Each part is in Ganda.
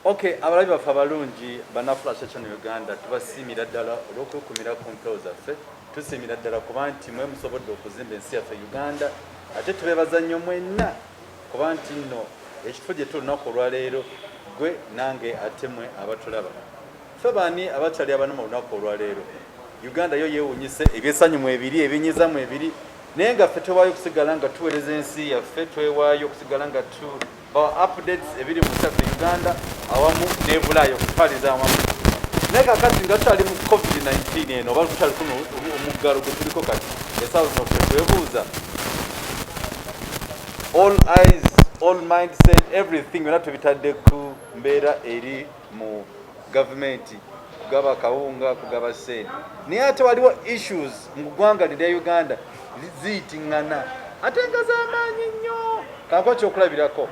Okay, abalabi baffe abalungi bannafulash channel Uganda tubasiimira ddala olw'okwekuumira ku mpewo zaffe, tusiimira ddala kuba nti mwe musobodde okuzimba ensi yaffe Uganda, ate tubeebaza nnyo mwenna kuba nti nno ekifo gye tuli lunaku olwaleero gwe nange ate mwe abatulaba. Ffe baani abakyali abanama olunaku olwaleero? Uganda yo yeewuunyise ebyesanyu mu ebiri ebinyiza mu ebiri, naye nga ffe twewaayo okusigala nga tuweereza ensi yaffe, twewaayo okusigala nga updates ebiri mu kyaffe Uganda awamu n'ebulaayo okutwaliza awamu. Naye kakati nga tukyali mu COVID-19 eno oba tukyali kuno omuggalo gwe tuliko kati esaawa zino ffe twebuuza all eyes, all mindset, everything byonna tubitadde ku mbeera eri mu gavumenti kugaba kawunga, kugaba sente. Naye ate waliwo issues mu ggwanga lya Uganda ziyitiŋŋana ate nga z'amaanyi nnyo. Kanko kyokulabirako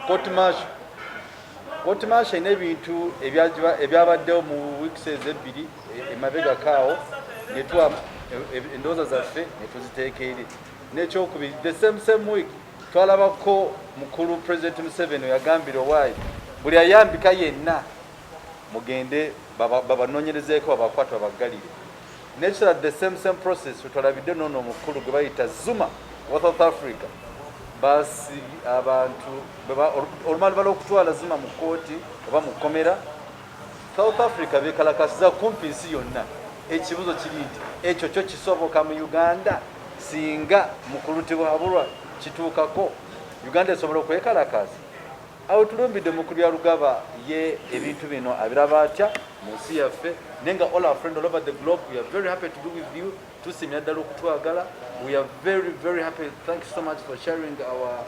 Court Martial ine ebintu ebyabaddewo mu weeks ezebbiri emabega kaawo ne tuwa endowooza zaffe ne tuziteeka eri. N'ekyokubiri, the same week twalabako mukulu President Museveni yagambira owaayi buli ayambika yenna mugende babanoonyerezeeko babakwata babaggalire. N'ekirala the same process twalabidde noono omukulu gwe bayita Zuma wa South Africa. Basi abantu olumalibala okutwala Zuma mu kooti oba mu kkomera, South Africa beekalakasiza kumpi nsi yonna. Ekibuzo kiri nti ekyo kyo kisoboka mu Uganda singa mukulu tebwabulwa kituukako? Uganda esobola okwekalakaasa? Awo tulumbidde mukulu ya Lugaba ye ebintu bino abiraba atya mu nsi yaffe. Naye nga all our friends all over the globe, we are very happy to be with you. Tusiimira ddala okutwagala. We are very happy. Thank you so much for sharing our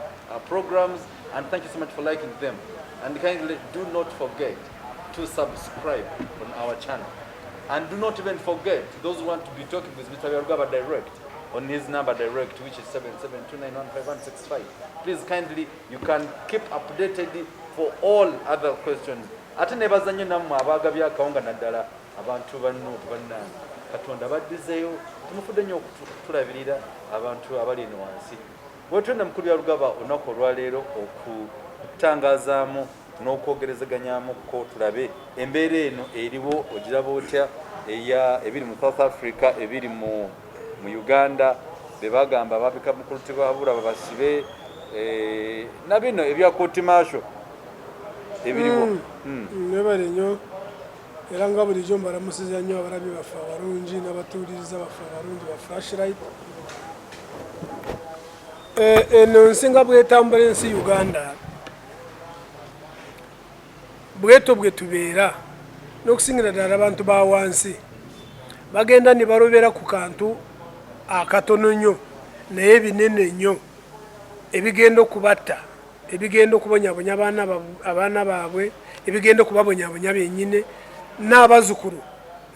programs, and thank you so much for liking them. And kindly do not forget to subscribe on our channel. And do not even forget, those who want to be talking with Mr. Lugaba direct, on his number direct, which is 77291565. Please kindly, you can keep updated for all other questions. Ate nebaza nnyo nammwe abaagabya akawunga naddala abantu banno bannange, Katonda baddizeeyo, tumufudde nnyo okutulabirira abantu abali eno wansi. Bwetwenda mukulu ya Lugaba olunaku olwaleero okutangazaamu n'okwogerezeganyaamu ko tulabe embeera eno eriwo ogiraba otya ebiri mu South Africa, ebiri mu Uganda, be bagamba babika mukulu tebabula babasibe na bino ebya Court Martial ebiriwo. Nebale nnyo era nga bulijjo mbalamusiza nnyo abalabi baffe abalungi n'abatuuliriza baffe abalungi ba Flashlight. Eno nsinga bwetambula ensi Uganda bweto bwe tubeera n'okusingira ddala abantu ba wansi bagenda ne balobera ku kantu akatono nnyo naye binene nnyo ebigenda okubatta, ebigenda okubonyabonya abaana baabwe, ebigenda okubabonyabonya bennyine n'abazzukulu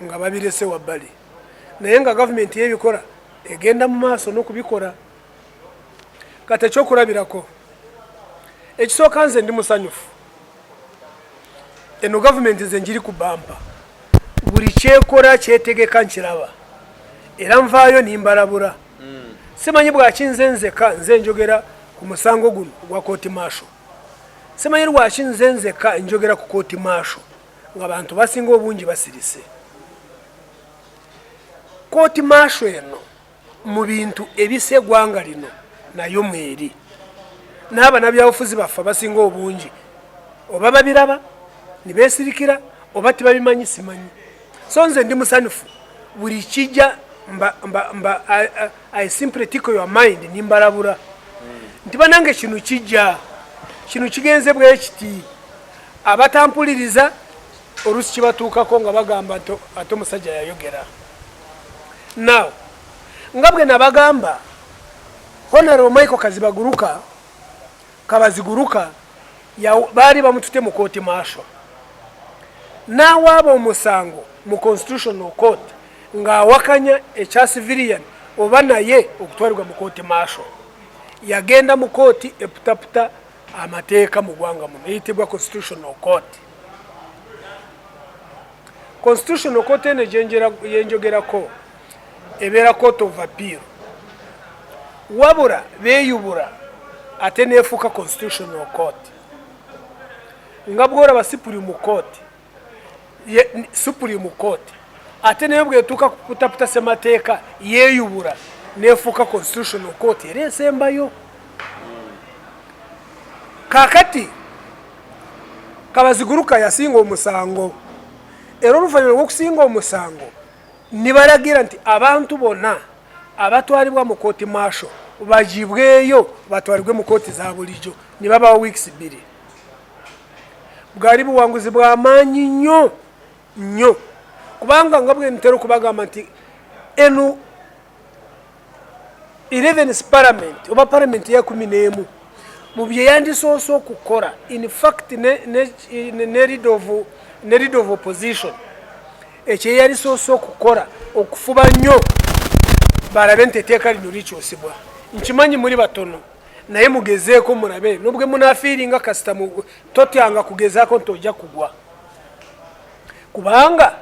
nga babirese wabbali. Naye nga gavumenti y'ebikola egenda mu maaso n'okubikola. Kati ekyokulabirako ekisooka, nze ndi musanyufu. Eno gavumenti nze njiri ku bampa, buli kyekola kyetegeka nkiraba era nvaayo nimbalabula. Simanyi bwaki nze nzeka nze njogera ku musango guno gwa Court Martial, simanyi lwaki nze nzeka njogera ku Court Martial nga abantu basinga obungi basirise. Court Martial eno mu bintu ebisa eggwanga lino nayo mweri, n'abanabyabufuzi baffe basinga obungi oba babiraba ne beesirikira oba tebabimanyi simanyi. So nze ndi musanyufu buli kijja I simply tickle your mind nimbalabula nti banange kino kijja, kino kigenze bwe kiti. Abatampuliriza olusi kibatuukako nga bagamba ate omusajja yayogera. Now nga bwe nabagamba Honorable Michael Kabaziguruka baali bamutute mu Court Martial n'awaaba omusango mu Constitutional Court ng'awakanya ekya civilian oba naye okutwalibwa mu Court Martial. Yagenda mu kooti eputaputa amateeka mu ggwanga muno eyitibwa Constitutional Court. Constitutional Court eno yenjogerako ebeera Court of Appeal, wabula beeyubula ate neefuuka Constitutional Court. ngabwora ba Supreme Court Supreme Court ate nayo bwetuka kutaputa semateka yeyubura nefuka Constitutional Court eresembayo kakati kabaziguruka yasinga omusango ero ruvanywe okusinga omusango nibaragira nti abantu bonna abatwalibwa mu kooti masho bajibweyo batwalibwe mu kooti za bulijjo nibaba weeks 2 bwari buwanguzi bwa manyi nnyo kubanga ngabwe ntero kubagamba nti enu 11th parliament oba parliament ya 11 mu bye yandisoose okukora in fact ne lead of opposition ekyo yalisoose okukora okufuba nnyo balabe nti etteeka lino likyusibwa nkimanyi muri batono naye mugezeeko mulabe nubwe munafiiringa kasita totyanga kugezaako nti ojja kugwa kubanga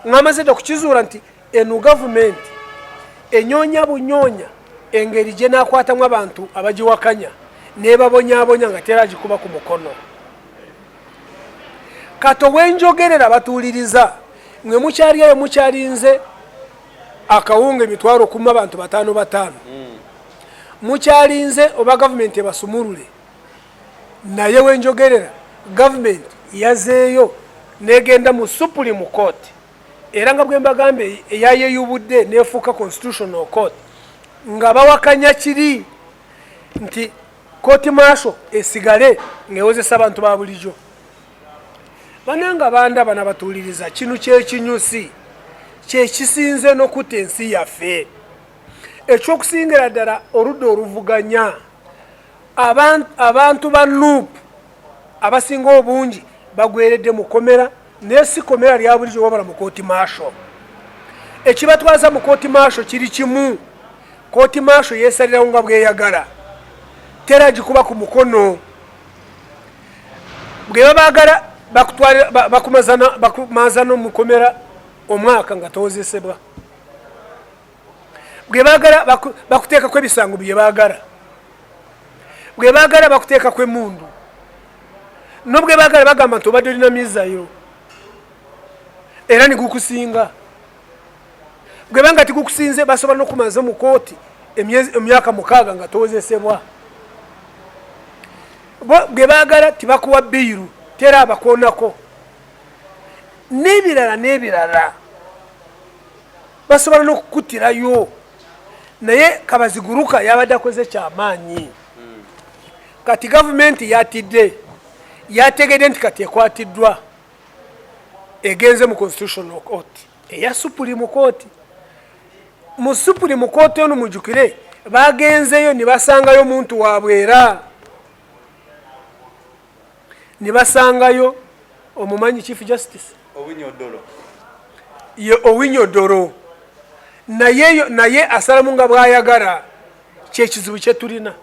ngamaze okukizuula nti eno gavumenti enyonya bunyoonya engeri gye naakwatamu abantu abagiwakanya nebabonyabonya nga teragikuba ku mukono kato wenjogerera batuuliriza mwe mukyali eyo mukyalinze akawunga emitwalo 10 abantu 5 mukyalinze oba gavumenti ebasumulule naye wenjogerera gavumenti yazeeyo negenda mu Supreme Court era nga bwe mbagambe eyayeyubudde nefuuka Constitutional Court nga bawakanya kiri nti kooti masho esigale ngewozesa abantu ba bulijjo bananga banda bana batuuliriza kinu kyekinyusi kyekisinze n'okutta ensi yaffe ekyokusingira ddala oludda oluvuganya abantu ba NUP abasinga obungi bagweredde mu komera naye si komera lya bulijjo wabala mu kooti masho ekibatwaza mu kooti masho kiri kimu kooti masho yeesalirawo nga bweyagala teragikuba ku mukono bwe babagala bakumazana omukomera omwaka nga towozesebwa bwe bagala bakuteekako ebisango bye bagala bwe bagala bakuteekako emundu nobwe bagala bagamba nti obadde olina mizayo era nigukusinga bwe banga tigukusinze basobola n'okumaza mu kooti emyaka 6 nga towozesebwa bwe bagala tibakuwa biiru tera abakoonako n'ebirala basobola n'okukutirayo naye kabaziguruka yabadde akoze kyamaanyi kati gavumenti yatidde yategedde nti kati ekwatiddwa egenze mu Constitutional Court eya Supreme Court mu Supreme Court ono mujukire bagenzeyo nibasangayo muntu wabwera nibasangayo omumanyi Chief Justice Owinyodoro naye asalamu nga bwayagala kyekizibu kye tulina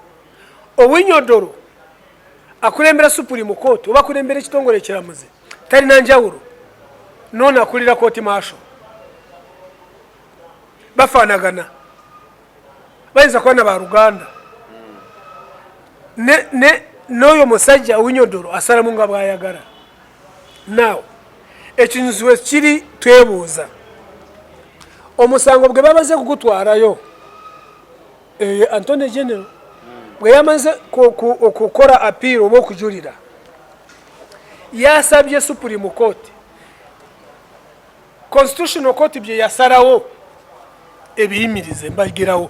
Owinyodoro akulembera Supreme Court oba akulembera ekitongole ekiramuzi talina njawulo noona akulira kooti masho bafaanagana bayinza kuba na baluganda n'oyo musajja Owinyodoro asalamu nga bwayagala naw ekinyuziwe kiri twebuuza omusango bwe babaze kugutwalayo Antony General bwe yamaze okukora appeal oba okujulira yasabye Supreme Court Constitutional Court bye yasalawo ebiyimirize mbagirawo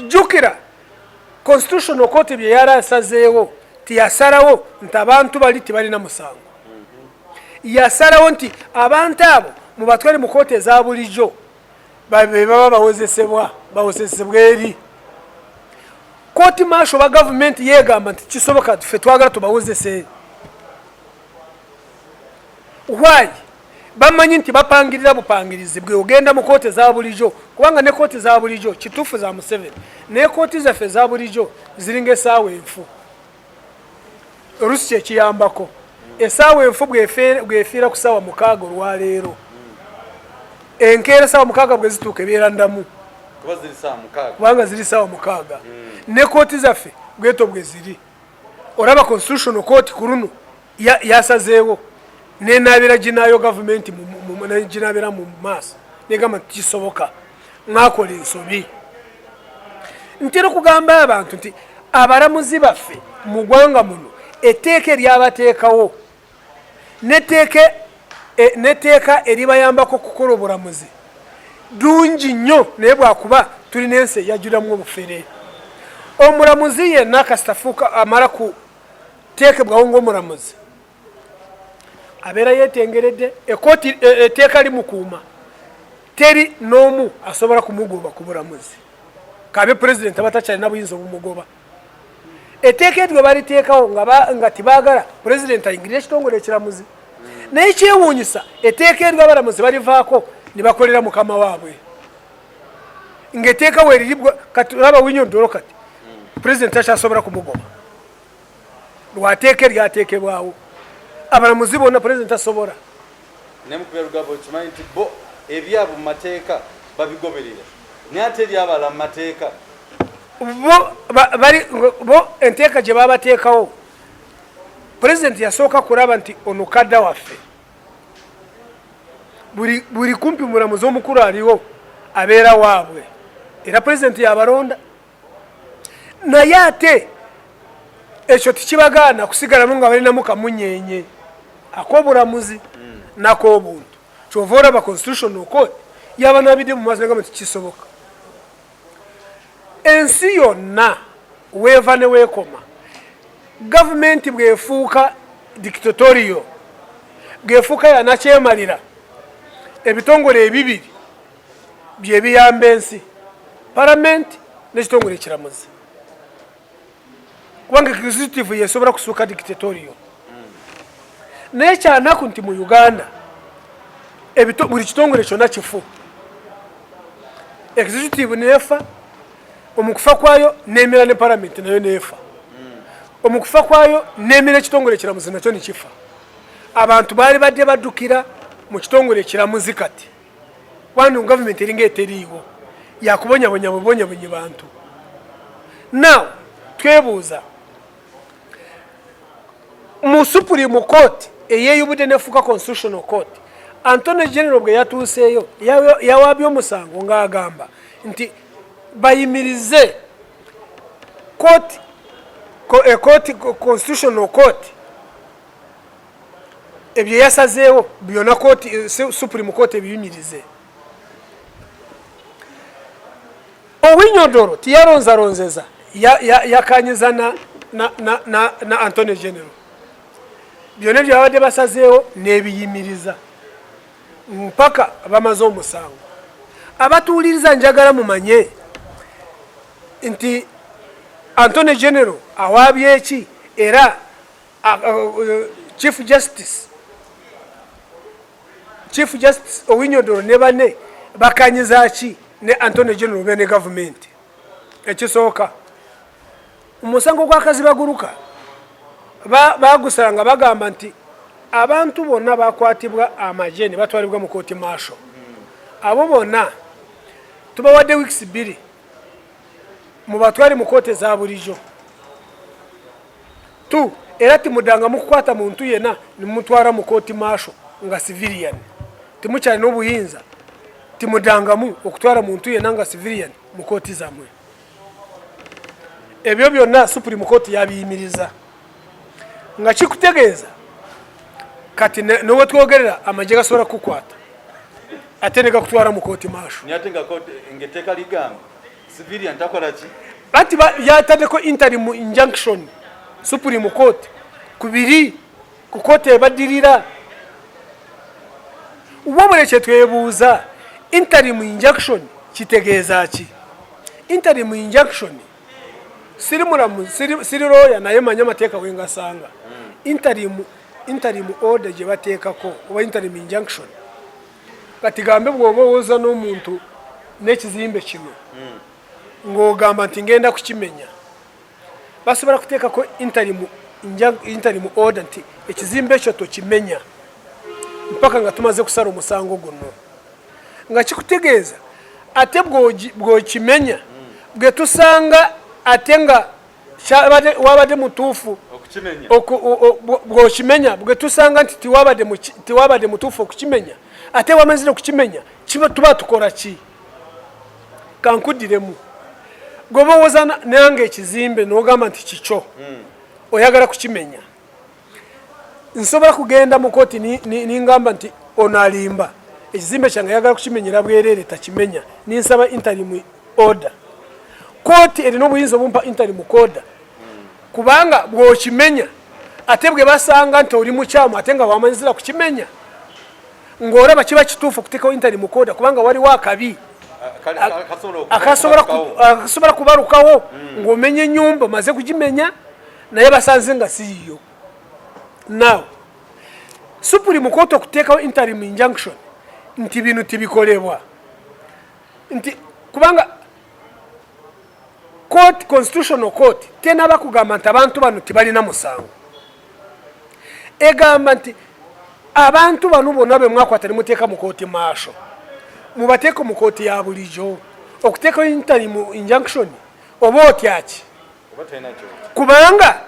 jukira Constitutional Court bye yarasazeewo tiyasalawo nti abantu bali tibalina musango yasalawo nti abantu abo mu batwale mu kooti eza bulijjo baba bawozesebwa eri kooti masho ba gavumenti yegamba nti kisoboka ffe twagala tubawozese why bamanyi nti bapangirira bupangirizi bwe ogenda mu kooti za bulijjo kubanga ne kooti za bulijjo kituufu za Museveni ne kooti zaffe za bulijjo ziringa essaawa enfu olusi kyekiyambako essaawa enfu bwefiira ku ssaawa 6 olwaleero enkeera ssaawa 6 bwe zituuka ebeera ndamu kubanga ziri ssaawa 6 ne kooti zaffe bweto bwe ziri oraba constitutional court kuruno yasazeewo nenabira ginayo government ginabira mu mass negamba kisoboka ngakola ensobi ntera kugamba abantu nti abaramuzi baffe mu ggwanga muno etteeka eryabateekawo neteeka eribayambako kukola obulamuzi dungi nnyo naye bwakuba tulina ensi eyajulamu obufere omulamuzi yenna kasitafuuka amala ku teekebwawo ng'omulamuzi abeera yeetengeredde ekooti etteeka limukuuma teri n'omu asobola kumugoba ku bulamuzi kabe pulezidenti abatakyalina buyinza obumugoba etteeka eryo baliteekawo nga tibaagala pulezidenti ayingirira ekitongole ekiramuzi naye kyewuunyisa etteeka eryo abalamuzi balivaako ne bakolera mukama waabwe ng'etteeka weeriribwa kati laba winyondolo kati pulezidenti takyasobola kumugoba lwateeka eryateekebwawo abalamuzi bonna pulezidenti asobola nemukubyalugambo kimanyi nti bo ebyabo mu mateeka babigoberera naye ate eryabala mu mateeka bo enteeka gye babateekawo pulezidenti yasooka kulaba nti ono kadda waffe buli kumpi mulamuzi omukulu aliwo abeera waabwe era pulezidenti yabalonda naye ate ekyo tikibagaana kusigalamu nga balinamu kamunyenye ak'obulamuzi nak'obuntu kyova olaba constitutional court yabanabidde mu maaso negamba tikisoboka ensi yonna weeva ne weekoma gavumenti bwefuuka dictatorial bwefuuka yanakyemalira ebitongole ebibiri byebiyamba ensi palamenti n'ekitongole ekiramuzi kubanga executive yesobola kusuuka dictatorial naye kyanaku nti mu Uganda buli kitongole kyonna kifu executive neefa omukufa kwayo nemera ne palamenti nayo neefa omukufa kwayo nemera ekitongole ekiramuzi nakyo nekifa abantu baali badde baddukira mu kitongole ekiramuzi kati wanu gavumenti eringa eteriiwo yakubonyabonye bantu now twebuuza mu Supreme Court eyeyubudde nefuuka constitutional court Attorney General bwe yatuuseeyo yawaabye omusango ng'agamba nti bayimirize constitutional court ebyo yasazeewo byonna Supreme Court ebiyimirize Owinyodoro tiyalonzalonzeza yakanyiza na Attorney General byonna ebyo babadde basazeewo n'ebiyimiriza mpaka bamaze omusango abatuuliriza njagala mumanye nti Attorney General awaabye eki era Chief Justice Owinyodoro ne banne bakanyiza ki ne Attorney General bene gavumenti ekisooka omusango gw'akazibaguluka bagusanga bagamba nti abantu bonna bakwatibwa amagye ne batwalibwa mu kooti maasho abo bonna tubawadde weeks 2 mubatwale mu kooti za bulijjo era timudanga mukukwata muntu yena nimutwara mu kooti maasho nga civilian timukyalina obuyinza timudangamu okutwara muntu yena nga civilian mu kooti zamwe ebyo byonna Supreme Court yabiyimiriza nga kikutegeeza kati nowe twogerera amagye gasobola kukwata ate ne gakutwara mu kooti maasho ngeteeka ligamba civilian takola ki bati yataddeko interim injunction Supreme Court kubiri ku kooti ebaddirira wabule kyetwebuuza interim injunction kitegeeza ki interim injunction siri mulamu siri lawyer naye manya amateeka wengasanga interim order gye bateekako oba interim injunction kati gambe bw'oba owooza n'omuntu n'ekizimbe kino ng'ogamba nti ngenda kukimenya basobola kuteekako interim order nti ekizimbe ekyo tokimenya mpaka nga tumaze kusala omusango guno nga kikutegeeza ate bw'okimenya bwe tusanga ate nga wabadde mutuufu bw'okimenya bwe tusanga nti tiwabadde mutuufu okukimenya ate wamazire okukimenya tuba tukola ki kankuddiremu gwoba owoza nange ekizimbe n'ogamba nti kikyo oyagala kukimenya nsobola kugenda mu kooti ningamba nti ono alimba ekizimbe kyange ayagala kukimenyera bwereere takimenya ninsaba interim order kooti erina obuyinza obumpa interim order kubanga bw'okimenya ate bwe basanga nti oli mukyamu ate nga wamanyizira kukimenya ng'olaba kiba kituufu okuteekawo interim order kubanga waliwo akabi akasobola kubalukawo ng'omenya ennyumba maze kugimenya naye basanze nga siiyo. Now Supreme Court okuteekawo interim injunction nti bino tibikolebwa nti kubanga constitutional court tenaba kugamba nti abantu bano tibalina musango egamba nti abantu bano bonna be mwakwata ne muteeka mu kooti maasho mubateeko mu kooti ya bulijjo okuteekawo interim injunction oba otyaki kubanga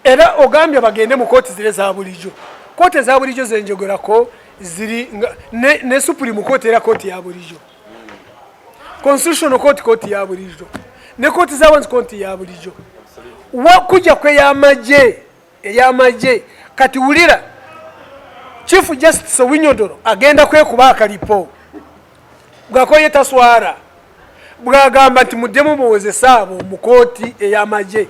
era ogambye bagende mu kooti zire za bulijjo kooti eza bulijjo zenjogerako ziri ne Supreme Court era kooti ya bulijjo constitutional court kooti ya bulijjo ne kooti za wansi kooti ya bulijjo wakujja kwe ey'amagye kati wulira Chief Justice Winyodoro agenda kwekuba akalipo bwakoye taswara bwagamba nti muddemu muwozesa abo mu kooti ey'amagye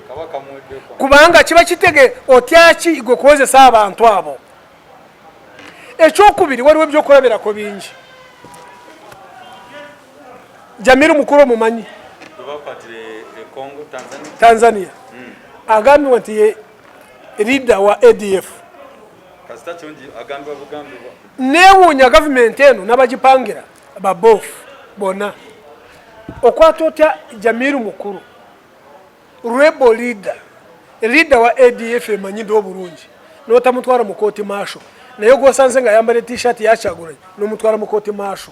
kubanga kiba kitege otyaki gwe kuwozesa abantu abo. Ekyokubiri waliwo ebyokulabirako bingi. Jamiru mukuru mumanyi Tanzania agambye nti ye leader wa ADF newuunya gavumenti eno n'abagipangira babofu bonna okwata otya Jamiru mukuru rebel leader wa ADF emanyiddwa obulungi n'otamutwala mu kooti maasho naye gwosanze nga ayambala t-shirt yakyagulanye n'omutwala mu kooti maasho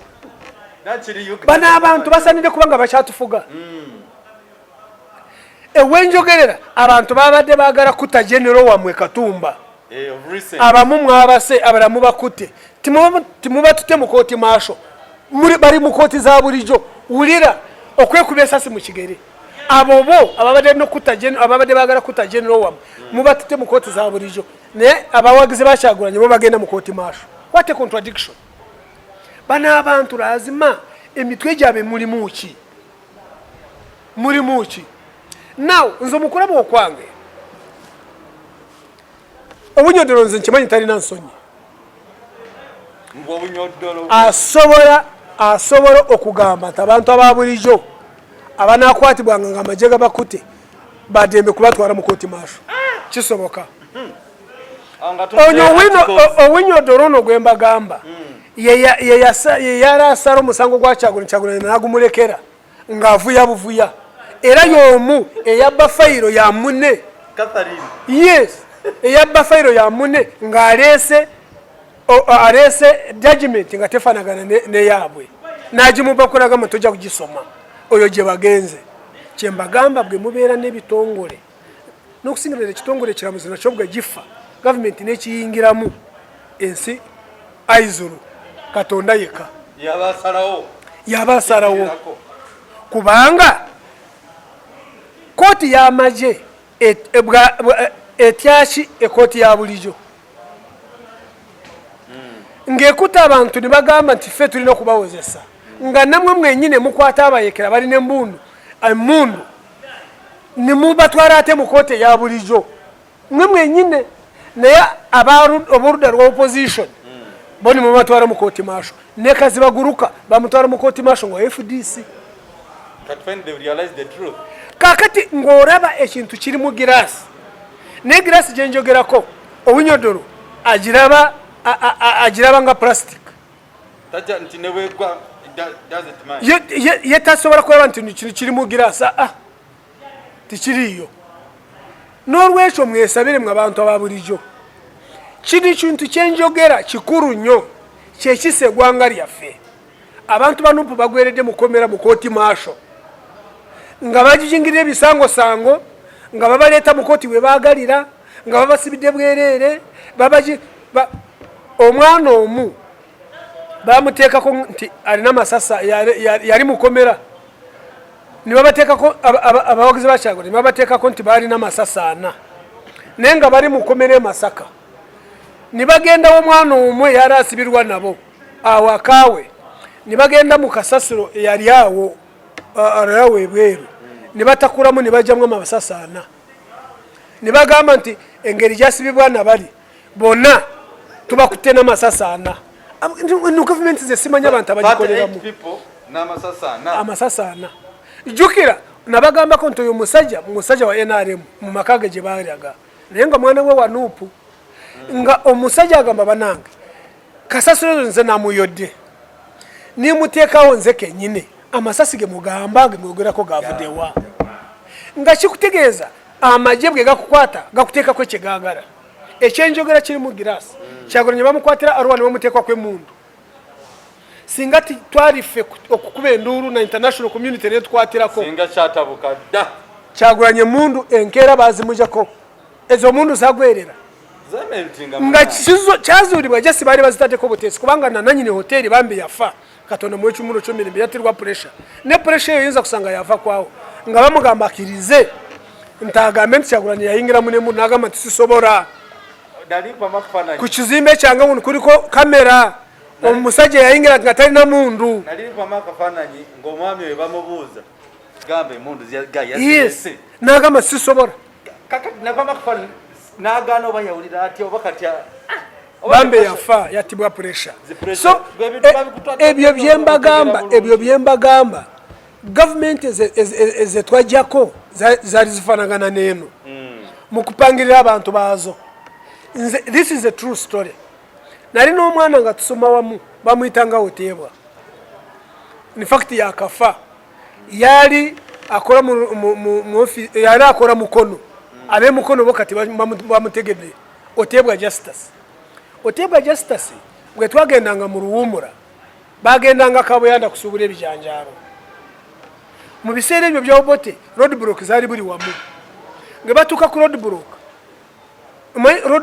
bano abantu basanire kubanga bakyatufuga ewenjogerera abantu babadde baagala kuta general wamwe Katumba abamu mwabase abalamu bakute timubatute mu kooti maasho bali mu kooti za bulijjo wulira okwekuba esasi mu kigere abobo ababadde nokuta ababadde baagala kuta general wamwe mubatute mu kooti za bulijjo naye abawagizi bakyagulanye bo bagenda mu kooti maasho. What a contradiction. Bano abantu lazima emitwe gyabwe mulimu ki now nze omukulaba okwange Obunyodolo nze nkimanyi talina nsonyi asobola okugamba nti abantu ababulijjo abanakwatibwanga nga amagye gabakute badembe kubatwala mu kooti maasho kisoboka. Obunyodolo ono gwe mbagamba yeyarasala omusango gwa Kyagulanyi n'agumulekera ng'avuya buvuya era y'omu eyabba fayiro ya munne yes eyabba fayiro ya munne ng'aleese judgment nga tefanagana neyaabwe n'agimuba kulagamba tojja kugisoma oyo gye bagenze. Kye mbagamba bwe mubeera n'ebitongole n'okusingira ekitongole kiramuzi nakyo bwe gifa gavumenti n'ekiyingiramu ensi aizuru Katonda yeka yabasalawo kubanga kooti y'amagye etyaki ekooti ya bulijjo ng'ekuta abantu ne bagamba nti ffe tulina okubawozesa nga namwe mwenyine mukwata abayekera balina emmundu ne mubatwala ate mu kooti eya bulijjo mwe mwenyine naye obuludda lwa opposition boni mubatwala mu kooti maasho ne Kazibaguruka bamutwala mu kooti maasho nga FDC kakati ng'oraba ekintu kiri mu giraasi ne giraasi gye njogerako Obunyodolo agiraba nga plastic ye tasobola kulaba nti kino kiri mu giraasi tikiriyo. N'olwekyo mwesabire mwe abantu ababulijjo kiri kintu kyenjogera kikulu nnyo kyekisa eggwanga lyaffe. Abantu banupu bagweredde mukomera mu kooti maasho nga bagijingirira ebisangosango nga babaleeta mu kooti we baagalira nga babasibidde bwerere babaji omwana omu bamuteekako nti alina masasa yali mukomera nibabateekako abawagizi bakyago nibabateekako nti balina masasa 4 naye nga bali mukomera e Masaka nibagendawo omwana omwe yali asibirwa nabo awakaawe nibagenda mu kasasiro yali awo arawe ebweru nibatakulamu nibajjamu amasasa 4 nibagamba nti engeri gyasibibwa nabali bonna tubakutte n'amasasa 4 no government ze simanya abantu abagikoleramu amasasa 4 jukira nabagambako nti oyo musajja wa NRM mu makage gye balyaga naye nga mwana we wa Nuupu nga omusajja agamba banange kasasiro nze namuyodde nimuteekawo nze kennyini amasasi ge mugamba ge mwogerako gavuddewa nga kikutegeeza amagye bwe gakukwata gakuteekako ekyegagala ekyenjogera kiri mu girasi Kyagulanyi bamukwatira Arua ne bamuteekako emundu singa twalife okukuba enduulu na international community netukwatirako singa kyatabuka dda Kyagulanyi emundu enkeera bazimujako ezo mundu zagwerera nga kyazuulibwa jasi baali bazitaddeko buteesi kubanga nananyini hoteri bambi yafa Katonda mwekimulu kyomirembe yatirwa pressure ne pressure eyo yinza kusanga yava kwawo nga bamugamba akirize ntagambe nti Kyagulanyi yayingira munemu n'agamba nti sisobora ku kizimbe kyange muno kuliko kamera omusajja yayingira nga talina mundu ng'omwami we bamubuuza gamba emundu yes n'agamba sisobora n'agaana oba yawulira atya oba katya bambe yafa yatibwa pressure so ebyo byembagamba government ezetwajjako zali zifanagana n'eno mu kupangirira abantu baazo this is a true story nali n'omwana nga tusoma wamu bamuyitanga Oteebwa in fact yakafa yali akola yali akola mukono abe mukono bokati bamutegedde Oteebwa Justice bwe twagendanga mu Luwummula bagendanga Kabuyanda kusuubula ebijanjaalo mu biseera ebyo by'Obote road block zaali buli wamu nge batuuka ku road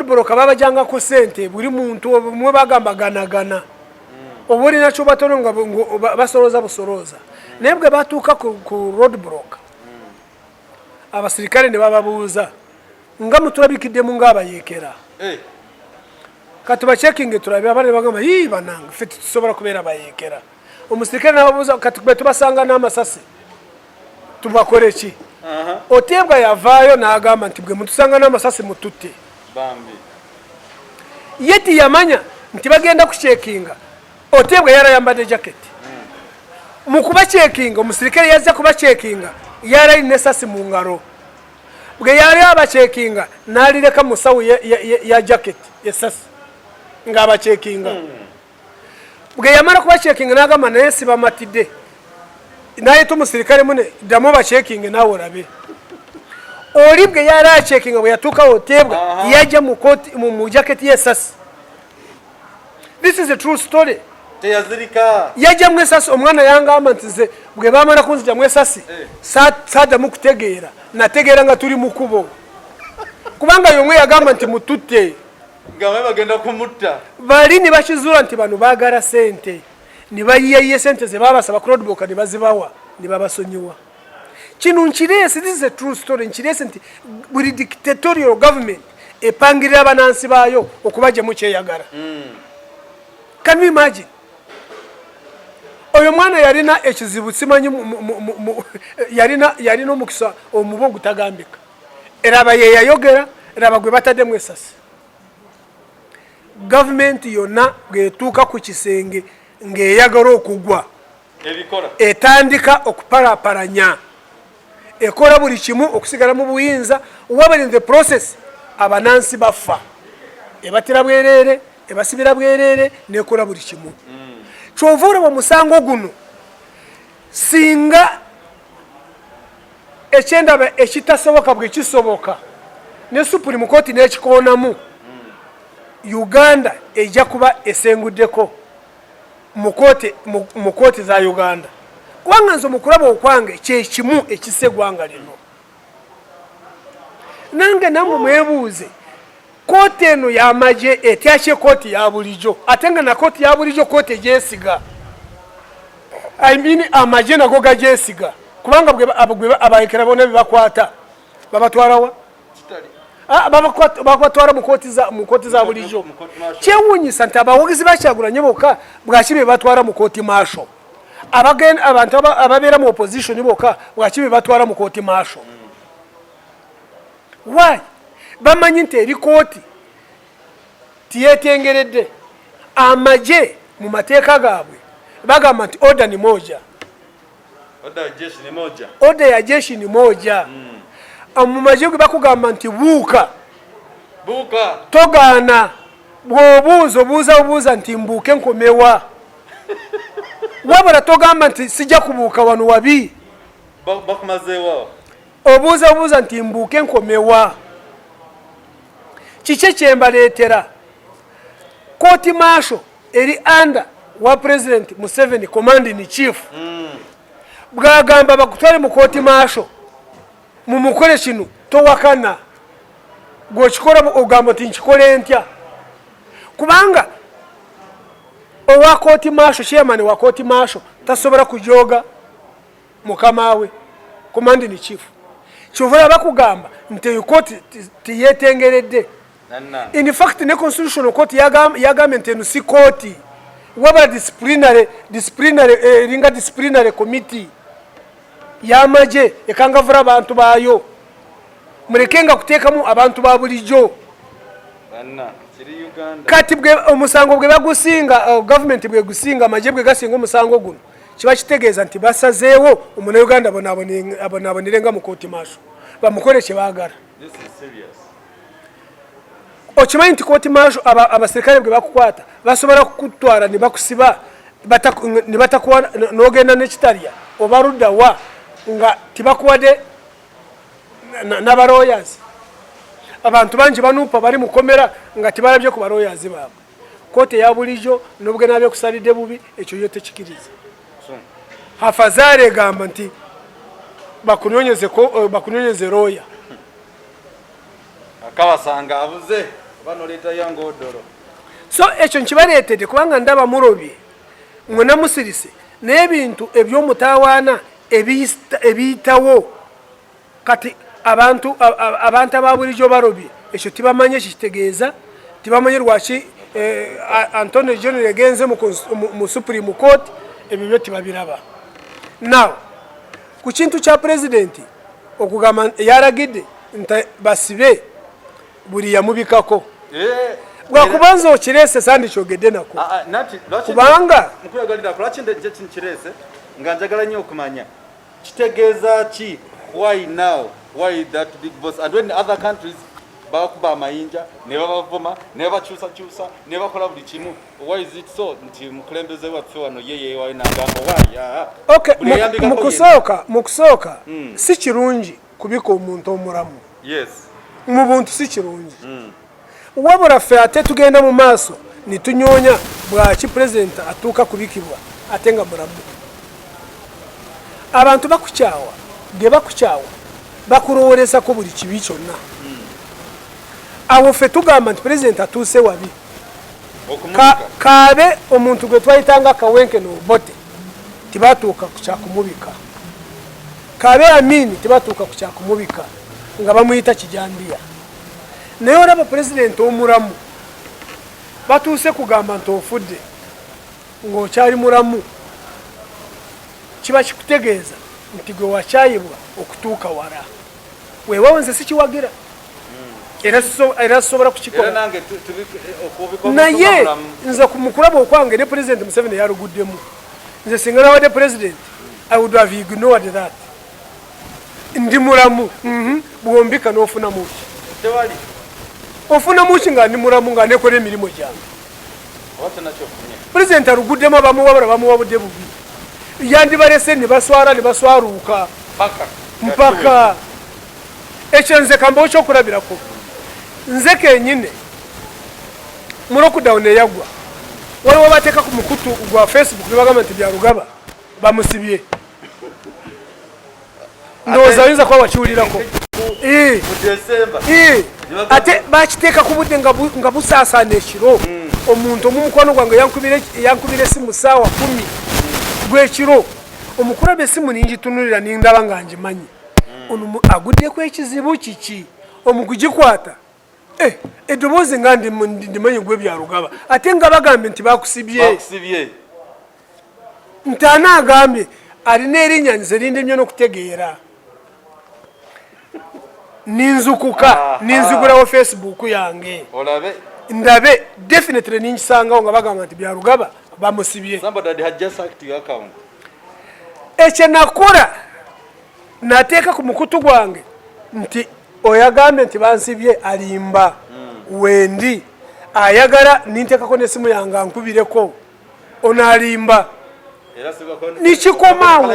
block babajangako sente buli muntu omwe bagamba ganagana oba olina kyobatono nga basoloza busoloza naye bwe batuuka ku road block abasirikale ne bababuuza nga mutulabikiddemu ng'abayeekera kati bacekinge tulabe abana bagamba yii banange ffe tusobola kubeera bayeekera omusirikale n'ababuuza kati bwe tubasanga n'amasasi tubakole ki Oteebwa yavaayo n'agamba nti bwe mutusanga n'amasasi mututte ye tiyamanya nti bagenda kucekinga Oteebwa yarayambadde jaketi mu kubacekinga omusirikale yazza kubacekinga yali alina essasi mu ngalo bwe yali abacekinga n'alireka mu sawu ya jaketi essasi ng'abacekinga bwe yamala kubacekinga n'agamba naye sibamatidde naye tumusirikale mune ddamu bacekinge naawe olabe oli bwe yali acekinga bwe yatuuka Oteebwa yajja mu jaketi y'essasi this is a true story yajjamu essasi omwana yangamba nti nze bwe bamala kunzijjamu essasi saaddamu kutegeera nategeera nga tuli mu kkubo kubanga yomwe yagamba nti mututte bagenda kumutta bali ne bakizuula nti bano baagala sente ne bayiyayiye sente ze babasaba ku roadblock ne bazibawa ne babasonyiwa kino nkireese this is a true story nkireese nti buli dictatorial government epangirira abanansi baayo okubajjamu kyeyagala can you imagine oyo mwana yalina ekizibu simanyi yalina omukisa omubi ogutagambika eraba yeyayogera eraba gwe bataddemu essasi gavumenti yonna bwetuuka ku kisenge ng'eyagala okugwa etandika okupalaapalanya ekola buli kimu okusigala mu buyinza wabali in the process abanansi bafa ebatira bwereere ebasibira bwereere nekola buli kimu kyova olaba omusango guno singa ekyendaba ekitasoboka bwe kisoboka ne Supreme Court n'ekikoonamu Uganda ejja kuba esenguddeko mu kooti za Uganda kubanga nze omukulaba okwange kyekimu ekisa eggwanga lino nange namwe mwebuuze kooti eno y'amagye etyakye kooti ya bulijjo ate nga na kooti ya bulijjo kooti egyesiga amagye nago gagyesiga kubanga abayekera bona bebakwata babatwarawa bakwatwara mu kooti za bulijjo kyewuunyisa nti abawagizi bakyagulanye bokka bwaki bebatwara mu kooti maasho abantu ababeera mu opposition bokka bwaki bebatwara mu kooti maasho why bamanyi nti eri kooti tiyetengeredde amagye mu mateeka gaabwe bagamba nti order ni moja order ya jeshi ni moja mu magye gwe bakugamba nti buuka togaana bw'obuuza obuuza nti mbuuke nkomewa wabula togamba nti sijja kubuuka wano wabi obuuza nti mbuuke nkomewa kiki kyembaleetera kooti maasho eri under wa president Museveni command in chief bwagamba bakutwale mu kooti maasho mumukole kino towakana gwokikola ogamba nti nkikole ntya kubanga owa kooti maasho chairman wa kooti maasho tasobola kujoga mukama we command in chief kyovula bakugamba nti kooti tiyetengeredde. In fact, the constitutional court yagame nteno si court. Waba disciplinary committee yamaje ekangavura abantu bayo. Murekenga kutekamu abantu ba bulijjo. Kati bwe omusango bwe bagusinga government bwe gusinga maje bwe gasinga omusango guno. Kiba kitegeeza nti basazeewo omuna Uganda abonabonirenga mu court maasho. Bamukole kyebagala. This is serious. Okimanyi nti kooti maasho abaserikale bwe bakukwata basobola kukutwala ne bakusiba ne batakuwa n'ogenda n'ekitalya oba ludda wa nga tibakuwadde n'abaroyers. Abantu bangi banuupa bali mu kkomera nga tibalabye ku baroyers baabwe. Kooti eya bulijjo n'obugenda byekusalidde bubi ekyo yo tekikiriza. Hafazari egamba nti bakunyonyeze roya akabasanga abuze banoleta yango odoro. So ekyo nkibaleetedde kubanga ndaba mulobye mwena musirise n'ebintu eby'omutawaana ebiyitawo kati abantu ababulijjo balobye ekyo tibamanye kitegeeza tibamanye lwaki Antonio John yagenze mu Supreme Court ebyo byo tibabiraba. Now ku kintu kya president okugamba yaragidde nti basibe buli yamubikako bwakubanza okirese sandi kyogedde nako kubanga nkuyagalira kulaki nkirese nga njagala nnyo okumanya kitegeeza ki why now why that big boss and when other countries bakuba amayinja ne babavuma ne bakyusa ne bakola buli kimu why is it so nti mukulembeze waffe wano yeye wayo nagamba why okay mukusooka si kirungi kubika omuntu omulamu. Yes. Mu buntu si kirungi wabula ffe ate tugenda mu maaso nitunyonya bwaki president atuuka kubikibwa ate nga mulamu. Abantu bakukyawa ge bakukyawa bakulowoolezako buli kibi kyonna awo ffe tugamba nti president atuuse wabi kaabe omuntu gwe twayitanga Kawenke n'Obote tibatuuka ku kyakumubika kaabe Amini tibatuuka ku kyakumubika nga bamuyita Kijambiya naye olaba president omulamu batuuse kugamba nti ofudde ng'okyali mulamu kiba kikutegeeza nti gwe wakyayibwa okutuuka wala weewawo nze sikiwagira era sobola kukikola naye nze mukulaba okwange ne president Museveni yaluguddemu nze singa nawadde president I would have ignored that. Ndi mulamu bwombika n'ofuna muki tewali ofuna muki nga ndi mulamu nga nekola emirimu gyange wata nakyo kunya president aluguddemu abamuwabula bamuwabudde bubi yandibalese ne baswaruuka mpaka ekyo nze kamba ekyokulabirako nze kenyine mu lockdown eyagwa waliwo bateeka ku mukutu gwa Facebook ne bagamba nti byalugaba bamusibye ndowooza oyinza kuba wakiwulirako mu December ate bakiteeka ku budde nga busaasana ekiro omuntu omumukwano gwange yankubira esimu saawa 10 gw'ekiro omukulabe esimu ningitunulira nindaba nga ngimanyi ono aguddeko ekizibu kiki omukugikwata eddoboozi nga ndimanyi gwe byarugaba ate nga bagambye nti bakusibye ntaana agambye alina erinnya nze lindemye n'okutegeera ninzukuka ninzigulawo Facebook yange ndabe definitely ningisangawo nga bagamba nti byarugaba bamusibye ekyo nakola nateeka ku mukutu gwange nti oyagambye nti bansibye alimba wendi ayagala ninteekako n'essimu yange ankubireko onaalimba nikikomaawo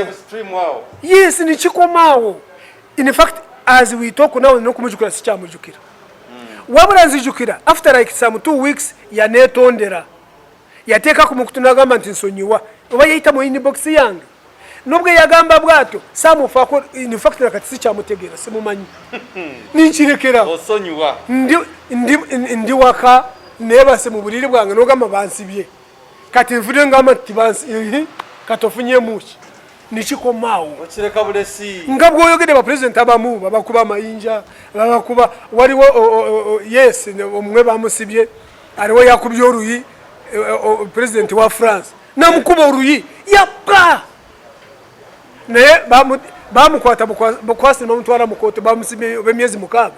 yes nikikomaawo in fact as we talk now nokumujukira sikyamujukira wabula nzijukira after like some 2 weeks yaneetondera yateeka ku mukutu n'agamba nti nsonyiwa oba yayita mu inbox yange nubwo yagamba bwato samufaako in fact nakati sikyamutegeera simumanyi ninkirekera osonyiwa ndi waka neebase mu buliri bwange n'ogamba bansibye kati nvudde ngamba nti katofunye muki nikikomaawo okireka bulesi nga bw'oyogedde bapulezidenti abamu babakuba amayinja babakuba waliwo yes omumwe bamusibye aliwo yakubye oluyi pulezidenti wa France namukuba oluyi yappa naye bamukwata bukwasi bamutwala mu kooto bamusibye b'emyezi 6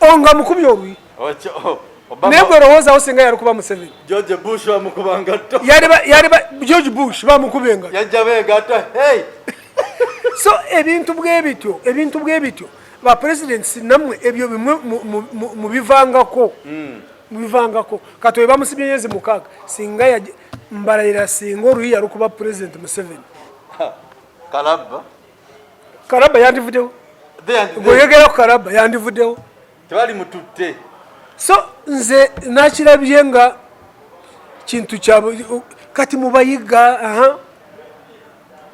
onga mukubye oluyi naye gwe lowoozawo singa yali kuba Museveni George Bush bamukubanga tto George Bush bamukubenga yajja beegatta hey so ebintu bwe bityo bapresidents nammwe ebyo bimwe mubivangako katoye bamusibye emyezi 6 singa mbalayira singa oluyi yali kuba president Museveni Kalaba yandivuddewo gweyogera ku Kalaba yandivuddewo tebali mututte so nze nakirabye nga kintu kya kati mubayiga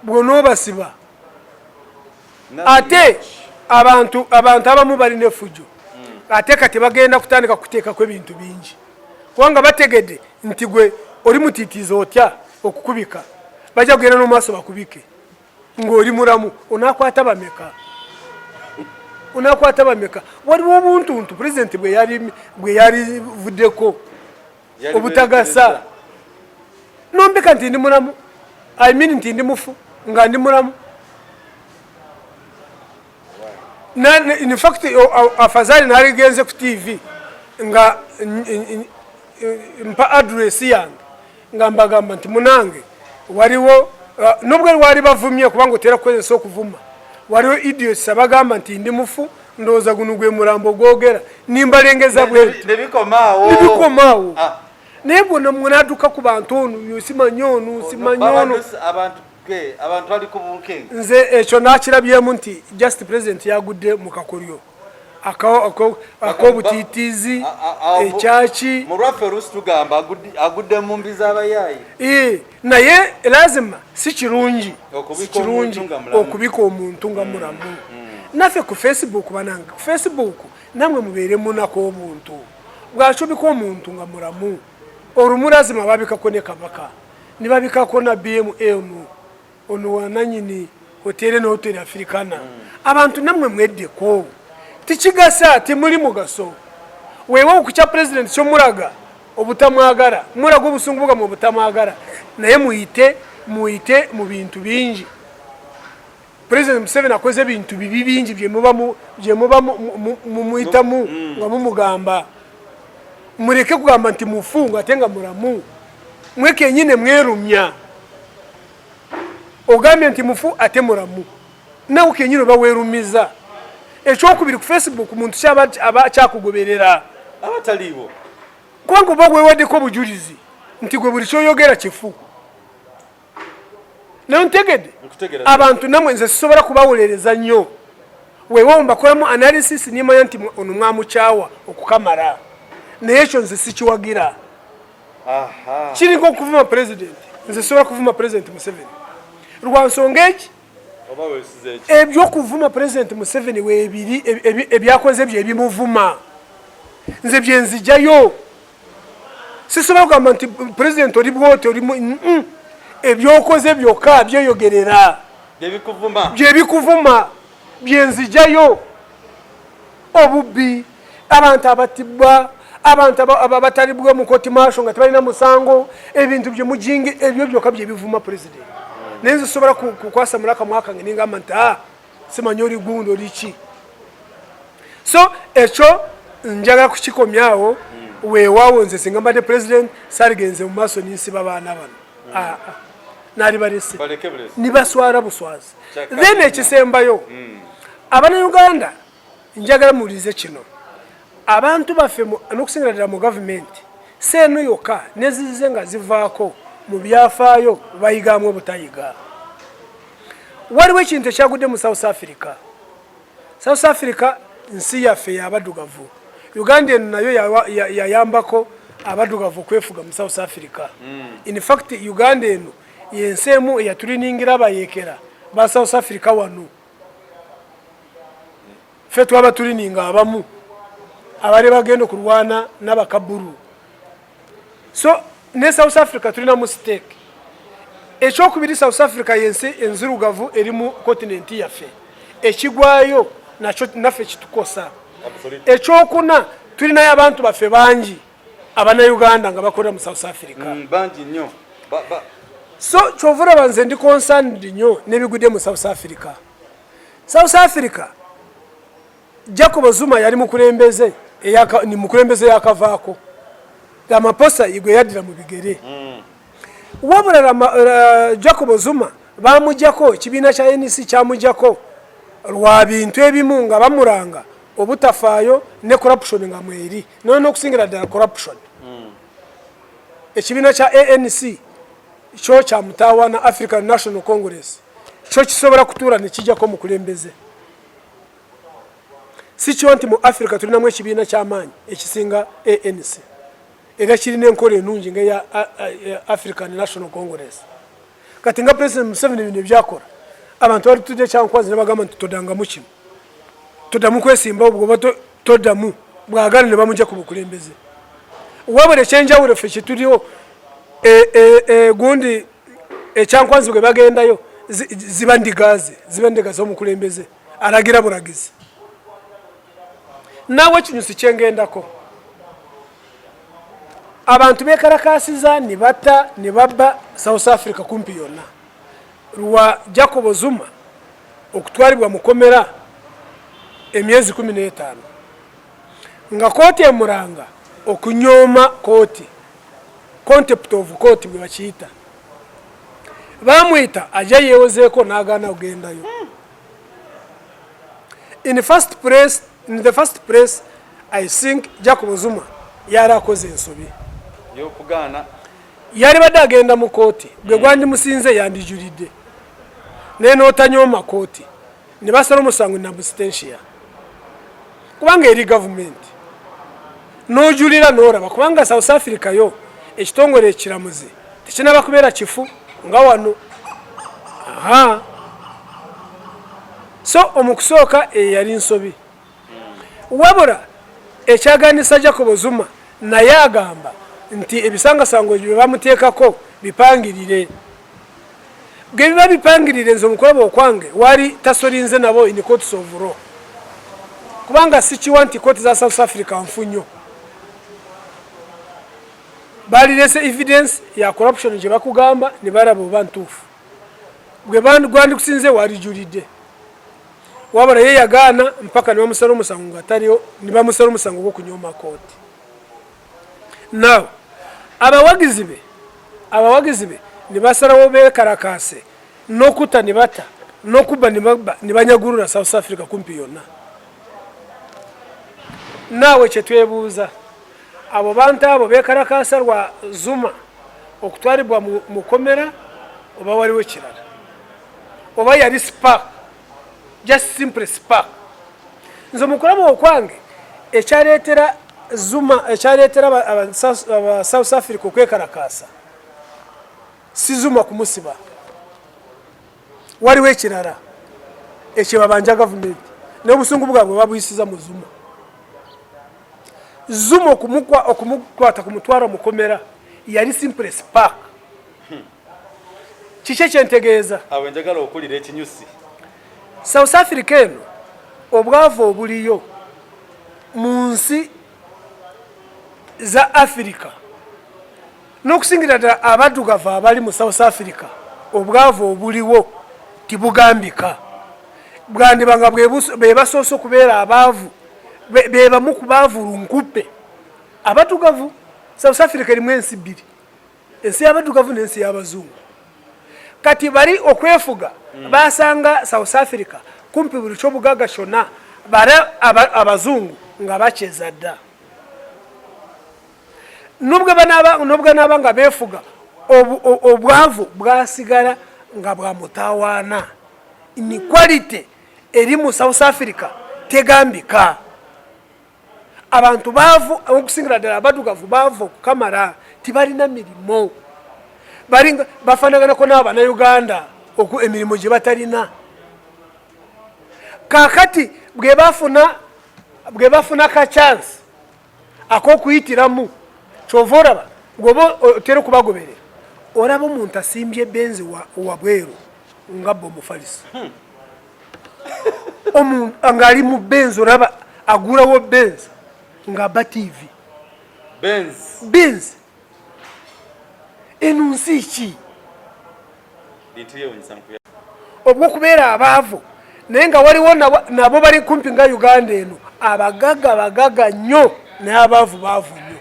bw'onoobasiba ate abantu abamu balina efujjo ate kati bagenda kutandika kuteekako ebintu bingi kubanga bategedde nti gwe oli mutiitiiza otya okukubika bajja kugenda n'omaaso bakubike ng'oli mulamu onaakwata bameka waliwo obuntuntu pulezidenti bwe yalivuddeko obutagasa nombeka nti ndi mulamu nti ndi mufu nga ndi mulamu in fact afazali naligenze ku TV nga mpa address yange nga mbagamba nti munange waliwo nubwo wali bavumye kubanga otera kukozesa okuvuma waliwo idiots abagamba nti ndi mufu ndowooza guno gwe mulambo gwogera nimbalengeza bwe nebikomaawo naye bwonna mwenadduka ku bantu ono simanyi ono abantu bali ku bukenga nze ekyo nakirabyemu nti just president yagudde mu kakolyo ak'obutiitiizi ekyaki mulwaffe oluusi tugamba agudde mu mbi z'abayaayi naye lazima si kirungi okubika omuntu nga mulamu naffe ku Facebook banange ku Facebook namwe mubeere munako obuntu bwakibika omuntu nga mulamu olumu lazima babikako ne Kabaka ne babikako na BMM ono wananyini hoteli na hoteli Africana abantu namwe mweddeko tikigasa temuli mugaso weewa okukya president kyomulaga obutamwagala mulaga obusungu buga mu butamwagala naye muyite mu bintu bingi president Museveni akoze ebintu bibi bingi bye muba mumuyitamu nga mumugamba mureke kugamba nti mufunga ate nga mulamu mwekenyine mwerumya ogambye nti mufu ate mulamu nawe kenyine oba weerumiza ekyokubiri ku Facebook muntu kyaba kyakugoberera abataliibo kubanga oba weewaddeko obujulizi nti gwe buli kyoyogera kifu naye ntegedde abantu namwe nze sisobola kubawolereza nnyo weewa mbakolamu analysis nimanya nti ono mwamukyawa okukamala naye ekyo nze sikiwagira kiringa okuvuma president nze sisobola kuvuma president Museveni lwa nsonga eki ebyokuvuma president Museveni webiri ebyakoze bye bimuvuma nze byenzijjayo sisobola kugamba nti president oli bwote oli ebyokoze byokka byeyogerera byebikuvuma byenzijjayo obubbi abantu abatibwa abantu abatalibwa mu koti masho nga tebalina musango ebintu byemujingi ebyo byokka byebivuma president nenze sobola kukwasa mulaka mwaka ngingamba nti simanyi oli gundo oli ki so ekyo njagala kukikomyawo weewaawo nze singa mbadde president saligenze mu maaso ninsiba baana bano naali balese nibaswala buswazi then ekisembayo abannayuganda njagala muwulirize kino abantu baffe n'okusingira ddala mu gavumenti seeno yokka nezize nga zivaako mu byafaayo bayigamu obutayiga waliwo ekintu ekyagudde mu south africa nsi yaffe yabaddugavu uganda eno nayo yayambako abaddugavu okwefuga mu south africa in fact uganda eno yensi emu eyatuliningira abayekera ba south africa wano ffe twaba tulininga abamu abali bagenda okulwana n'abakaburu so ne south africa tulina mu stake ekyokubiri south africa yensi enzirugavu eri mu kontinenti yaffe ekigwayo nakyo naffe kitukosa ekyokuna tulinayo abantu baffe bangi abannayuganda nga bakolera mu south africa bangi nnyo so kyovura banze ndi concerned nnyo n'ebigudde mu south africa Jacob Zuma yali mukulembeze ni mukulembeze yakavaako amaposa igwe yadira mu bigere wabula Jacob Zuma bamujjako ekibiina kya NC kyamujjako lwa bintu ebimu nga bamuranga obutafaayo ne corruption nga mweri n'okusingira ddala corruption ekibiina kya ANC kyo kyamutaawana African National Congress kyo kisobola kutuula ne kijjako mukulembeze si kyo nti mu Africa tulinamu ekibiina ky'amaanyi ekisinga ANC era kirina enkola ennungi nga African National Congress kati nga President Museveni bino ebyakola abantu bali tujja kyankwazi ne bagamba nti toddangamu kino toddamu kwesimbawo bwoba toddamu bwagala ne bamujja ku bukulembeze wabula ekyenjawulo ffe kituliwo gundi ekyankwazi bwe bagendayo ziba ndiga z'omukulembeze alagira buragizi naawe ekinyusi kyengendako abantu bekalakasiza nibata nibabba South Africa kumpi yonna lwa Jacob Zuma okutwalibwa mukomera emyezi 15 nga kooti emuranga okunyoma kooti contempt of court bwe bakiyita bamwita ajja yeewozeeko n'agaana ogendayo in the first place I think Jacob Zuma yali akoze ensobi yokugaana yali badde agenda mu kooti gwe gwandimusinze yandijulidde naye n'otanyoma kooti ne basala omusango na abstentia kubanga eri gavumenti n'ojulira n'oraba kubanga South Africa yo ekitongole ekiramuzi tekinaba kubeera kifu nga wano so omukusooka yali nsobi wabula ekyaganisa Jacob Zuma naye agamba nti ebisangasango ebyo bamuteekako bipangirire bwe biba bipangirire nze omukulaba okwange wali tasolinze nabo in courts of law kubanga sikiwa nti kooti za South Africa nfu nnyo balirese evidence ya corruption gye bakugamba ne balaba oba ntuufu bwe gwandikusinze walijulidde wabula ye yagaana mpaka ne bamusala omusango nga taliyo ne bamusala omusango gw'okunyoma kooti now abawagizi be ne basalawo beekalakaase n'okutta ne bata n'okubba ne banyagulula South Africa kumpi yonna naawe kyetwebuuza abo bantu abo beekalakaasa lwa Zuma okutwalibwa mu komera oba waliwo ekirala oba yali spark just simply spark nze mukulaba okwange ekyaleetera Zuma ekyaleetera aba South Africa okwekalakaasa si Zuma kumusiba waliwo ekirala ekyo babanja government n'obusungu bwabwe babuyisiza mu Zuma. Zuma okumukwata ku mutwaro mukomera yali simple spark. Kiki kyentegeeza? Awe njagala okulira ekinyusi. South Africa eno obwavu obuliyo mu nsi za Africa n'okusingira ddala abaddugavu abali mu South Africa obwavu obuliwo tibugambika. Bwandibanga be basoose okubeera abaavu be bamu ku baavu lunkupe. Abaddugavu South Africa erimu ensi bbiri, ensi y'abaddugavu n'ensi y'abazungu. Kati bali okwefuga basanga South Africa kumpi buli ky'obugagga kyonna bara abazungu nga bakyeza dda. Nubwo naba nga beefuga obwavu bwasigala nga bwa mutawaana. Inequality eri mu South Africa tegambika. Abantu baavu okusingira ddala abaddugavu baavu okukamala tibalina mirimo. Bafaanaganako n'Abannayuganda emirimu gye batalina. Kaakati bwe bafuna ka chance ak'okuyitiramu kyova olaba gwoba otera okubagoberera olaba omuntu asimbye benzi wabweru nga bwe omufalisi. Omuntu ng'ali mu benzi olaba agulawo benzi ng'aba TV. Benzi eno nsi ki? Obw'okubeera abaavu naye nga waliwo nabo bali kumpi nga Uganda eno abagagga nnyo naye abaavu baavu nnyo.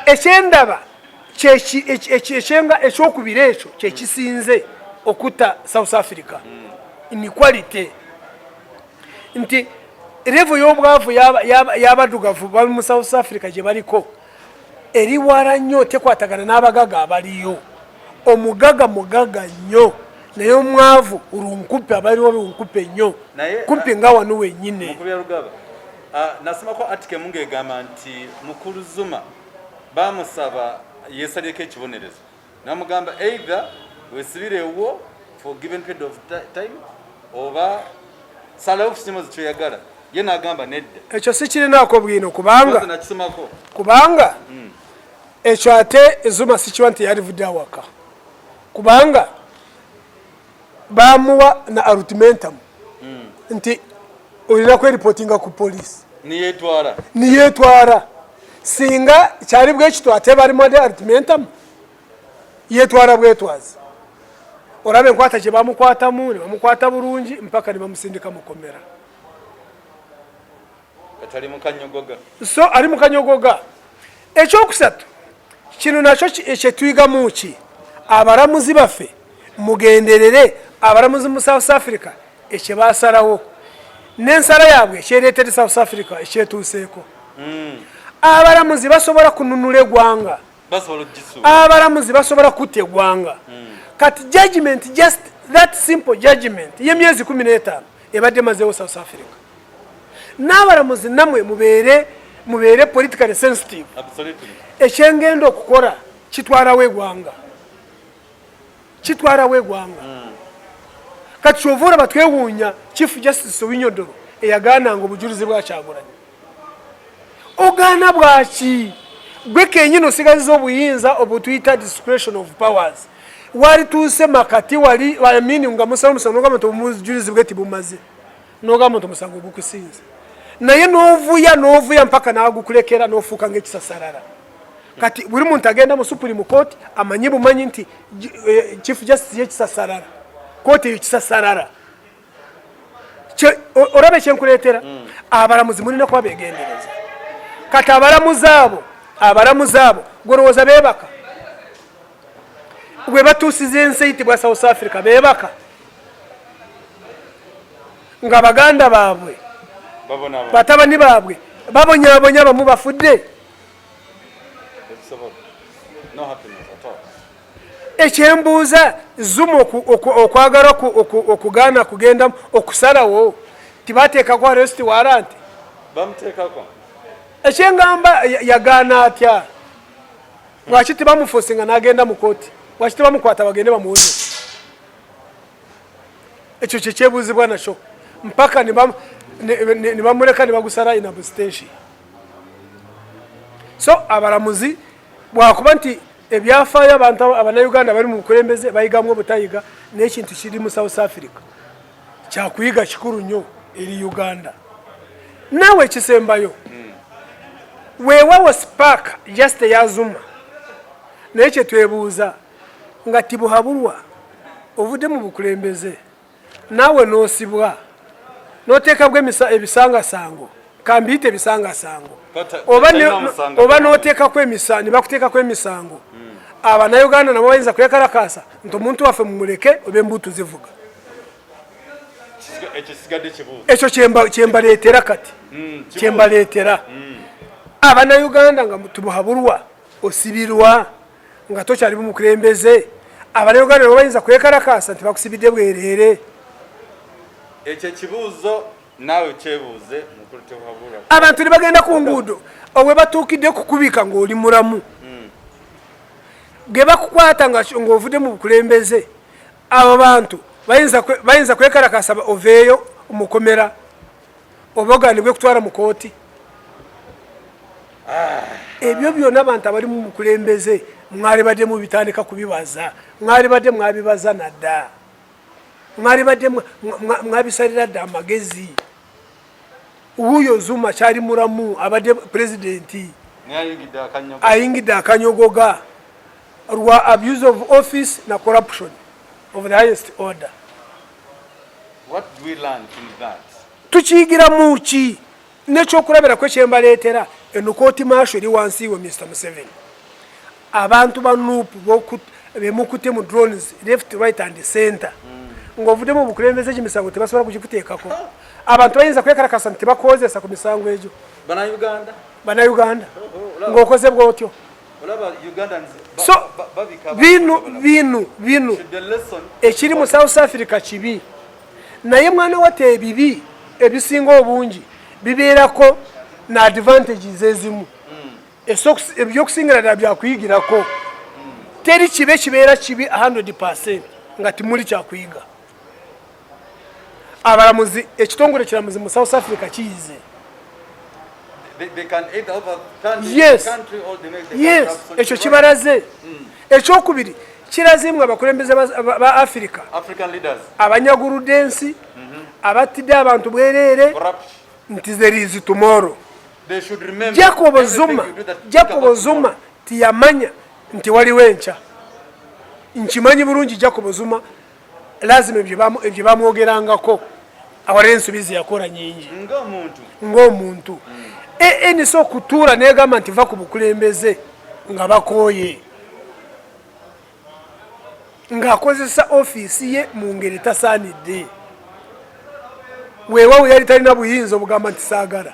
Ekyendaba ekyokubiri ekyo kyekisinze okutta South Africa. Inequality nti revo y'obwavu y'abaddugavu bali mu South Africa gye baliko eri wala nnyo tekwatagana n'abagagga abaliyo. Omugagga mugagga nnyo naye omwavu olunkupe abaliwo lunkupe nnyo kumpi nga wano wennyine. Nasomako atike mungegamba nti mukulu Zuma bamusaba yeesalyeko ekibonerezo namugamba either weesibirewo for given period of time oba salawo okusimazo kyoyagala. Ye n'agamba nedda. Ekyo sikirinaako bwino kubanga ekyo ate Zuma sikiwa nti yalivudde awaka kubanga bamuwa na ultimatum nti olina kweripotinga ku poliisi niyeetwala singa kyali bwekityo ate balimu de ultimatum yeetwala bwetwazi. Olaba enkwata gye bamukwatamu ne bamukwata bulungi mpaka ne bamusindika mukomera. So ali mu kanyogoga. Ekyokusatu kino nakyo kyetuyigamu ki? Abalamuzi baffe mugenderere abalamuzi mu South Africa ekye baasalawo n'ensala yaabwe ekyereetera South Africa ekyetuuseeko. Abalamuzi basobola kununula eggwanga, abalamuzi basobola kutta eggwanga. Kati judgment, just that simple judgment y'emyezi 15 ebadde mazeewo South Africa. N'abalamuzi namwe mubeere politically sensitive. Ekyengenda okukola kitwalawo eggwanga. Kati kyova olaba twewuunya Chief Justice Winyodoro eyagaananga obujulizi bwa Kyagulanyi. Ogaana bwaki? Gwe kennyini osigaziza obuyinza obutuyita discretion of powers. Wali tuuse makati nga musala omusango n'ogamba nti obujulizi bwe tibumaze n'ogamba nti omusango gukusinze naye n'ovuya mpaka n'agukulekera n'ofuuka ng'ekisasalala. Kati buli muntu agenda mu Supreme Court amanyi bumanyi nti Chief Justice y'ekisasalala kooti eyo kisasalala. Olaba ekyenkuleetera abalamuzi mulina kuba beegendereza. Kati abalamuzi abo gwolowooza beebaka bwe batuusiza ensi bwa South Africa beebaka nga baganda baabwe batabani baabwe babonyaabonya bamu bafudde. Ekyembuuza Zuma okwagala okugaana kugenda okusalawo tibateekako arrest warrant. Ekyengamba yagaana atya? Lwaki tebamufosinga n'agenda mu kooti? Lwaki tebamukwata bagende bamuwonye? ekyo kyekyebuzibwa nakyo mpaka nibamuleka nibagusara in abstention. So abalamuzi bwakuba nti ebyafaayo abantu abannayuganda bali mu bukulembeze bayigamu obutayiga n'ekintu kiri mu South Africa kyakuyiga kikulu nnyo eri Uganda. Naawe ekisembayo weewawo spark just eya Zuma naye kyetwebuuza nga tibuhabulwa ovudde mu bukulembeze naawe noosibwa n'oteekabwa ebisangasango kambiyite ebisangasango oba n'oteekako emisango ne bakuteekako emisango abannayuganda nabo bayinza kwekalakasa nti omuntu waffe mumuleke oba embuutu zivuga. Ekyo kyembaleetera kati kyembaleetera abannayuganda nga tubuhabulwa osibirwa nga tokyali bumukulembeze abannayuganda nabo bayinza kwekalakasa nti bakusibidde bwereere. Ekyo kibuuzo naawe kyebuuze mukulu tebuhabulwa. Abantu ne bagenda ku nguudo obwe batuukidde kukubika ng'oli mulamu ge bakukwata ng'ovudde mu bukulembeze abo bantu bayinza kwekalakasa oveeyo omukomera oba ogandibwe kutwala mu kooti. Ebyo byonna abantu abali mu bukulembeze mwali badde mubitandika kubibaza mwali badde mwabibaza nadda mwali badde mwabisalira dda amagezi. Wuyo Zuma kyali mulamu abadde pulezidenti ayingidde akanyogoga lwa abuse of office na corruption of the highest order. What do we learn in that? Tukiyigira muki nekyokulabirako ekyembaleetera eno kooti maasho eri wansi we Mr. Museveni abantu ba nuupu bemukutte mu drones left right and center ng'ovudde mu bukulembeze gy'emisango tebasobola kugikuteekako. Abantu bayinza kwekalakasa nti tebakozesa ku misango egyo bannayuganda ng'okoze bw'otyo. So binu ekiri mu South Africa kibi naye mwana wate ebibi ebisinga obungi bibeerako na advantages ezimu ebyokusingira ddala byakuyigirako. Teri kibe kibeera kibi 100% nga timuli kyakuyiga. Abalamuzi ekitongole kiramuzi mu South Africa kiyize. Yes, ekyo kibalaze. Ekyokubiri kirazimwe abakulembeze ba Africa abanyaguludde ensi abattidde abantu bwereere nti there is tomorrow. Jacob Zuma tiyamanya nti waliwo enkya. Nkimanyi bulungi Jacob Zuma lazima ebyo bamwogerangako awali ensubizi yakola nyingi ng'omuntu. ANC okutuula negamba nti va ku bukulembeze nga bakooye ng'akozesa ofiisi ye mu ngeri etasaanidde. Weewawo yali talina buyinza obugamba nti saagala.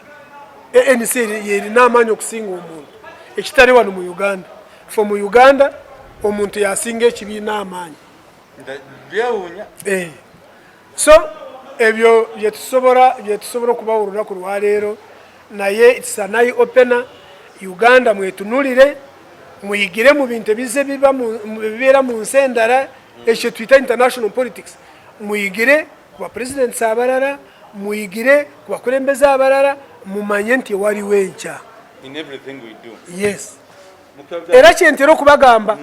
ANC yerina amaanyi okusinga omuntu ekitali wano mu Uganda. Ffe mu Uganda omuntu yasinga ekibiina amaanyi. So ebyo byetusobola okubawulira ku lwaleero naye it's an eye opener. Uganda mwetunulire muyigire mu bintu ebize bibeera mu nsi endala ekyo tuyita international politics. Muyigire ku bapresidents abalala muyigire ku bakulembeze abalala mumanye nti waliwo enkya. Yes. Era kyentera okubagamba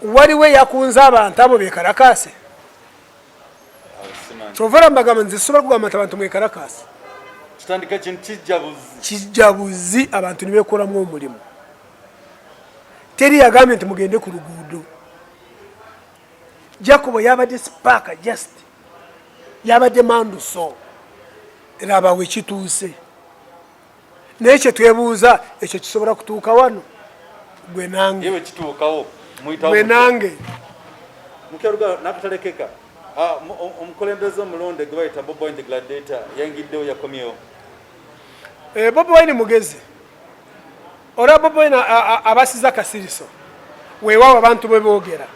waliwo eyakunze abantu abo bekalakase. Kyovera mbagamba nze sobola kugamba nti abantu mwekalakase. Kijjabuzi abantu ne beekolamu omulimu. Teri yagambye nti mugende ku luguudo. Jacob yabadde spark just yabadde manduso era we kituuse. Naye kye twebuuza ekyo kisobola kutuuka wano gwe nange. Yewe kituukawo gwe nange. Mukeruga nakutalekeka. Omukulembeze omulonde gwe bayita Bobi Wine the Gladiator yangiddewo yakomyewo. Bobi Wine mugezi. Ora Bobi Wine abasiza kasiriso. Weewawo abantu beboogera.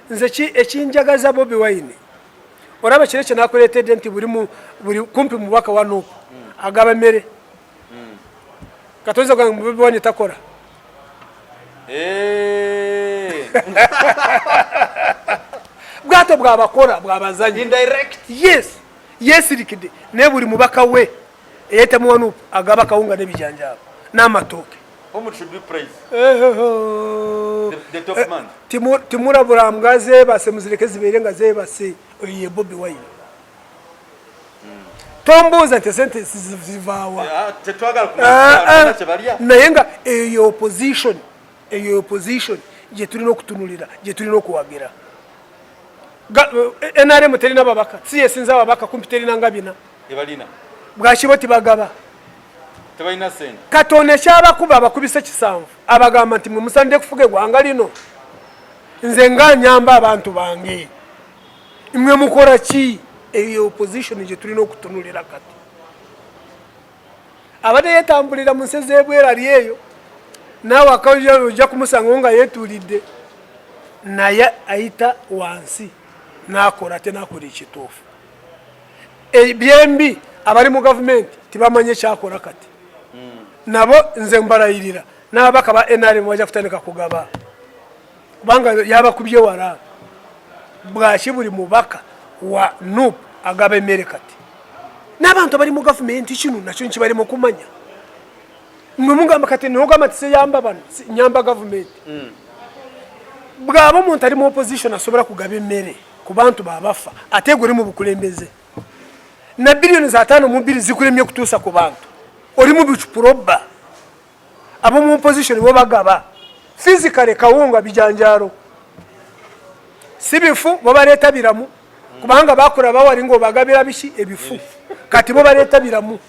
Nze ekinjagaza Bobi Wine. Oraba kire kye nakuleetedde nti buli kumpi mubaka wa Nuupu agaba emmere. Katonza gwange Bobi Wine takola. Bw'ate bwato bw'abakola bw'abazanyi indirect yesirikidde naye buli mubaka we eyetamu wanupu agaba kawunga n'ebijanjaalo n'amatooke. whom should we praise? The top man. Timurabura mbwa zeebase muzireke zibeere nga zeebase ye Bobi Wine. Tombuuza nti sente zivaawa naye nga eyo opposition gye tulina okutunulira gye tulina okuwagira. NRM terina babaka si yesinza babaka kumpi terina nga bina bwakibo tibagaba Katonda ekyabakuba abakubise 7 abagamba nti mwe musande kufuge gwanga lino nze nga nyamba abantu bange imwe mukola ki? Eyo opposition gye tulina okutunulira kati abadde yetambulira mu nsi z'ebweru ali eyo naawe akajja kumusanga nga yeetulidde naye ayita wansi n'akola ate n'akola ekituufu. Ebyembi abali mu gavumenti tibamanye kyakola kati nabo nze mbalayirira n'ababaka ba NRM bajja kutandika kugaba kubanga yabakubye wala bwaki buli mubaka wa NUP agaba emmere kati n'abantu abali mu gavumenti kino nakyo nkibalemu kumanya mwe mugamba kati nogamba tiseyamba bano nyamba gavumenti bwaba omuntu ali mu opposition asobola kugaba emmere ku bantu babafa ate gwe oli mu bukulembeze na biliyoni za 5 mu 2 zikulemye kutuusa ku bantu oli mu bicupuroba abo mu opposition bo bagaba physically kawunga bijanjaalo si bifu bo baleeta biramu kubanga bakola bawali ngo bagabira bishi ebifu kati bo baleeta biramu.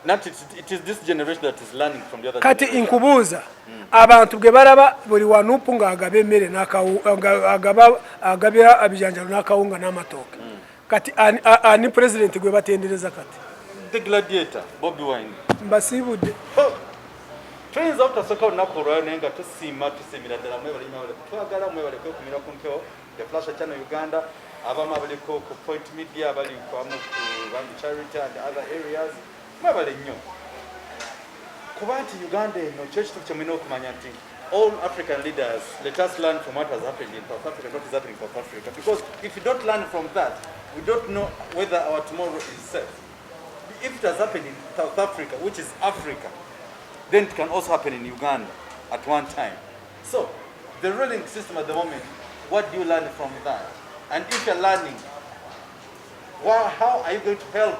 It is this generation that is learning from the other kati inkubuuza abantu bwe baraba buli wanupu nga agaba emmere agabira abijanjalo n'akawunga n'amatooke kati ani president gwe batendereza kati the gladiator Bobi Wine mbasiibudde tuyinza obutasoka olunaku olwayo naye nga tusiimira ddala twagala mwebale kwekumira ku mpewo the Flash Channel Uganda abamu abaliko ku Point Media abali kwamu ku Bambi Charity and other areas mwebale nnyo kuba nti Uganda eno kyo kitu kye mulina okumanya nti all African leaders, let us learn from what has happened in South Africa, what is happening in South Africa. Because if you don't learn from that, we don't know whether our tomorrow is safe. If it has happened in South Africa, which is Africa, then it can also happen in Uganda at one time. So, the ruling system at the moment, what do you learn from that? And if you're learning, how are you going to help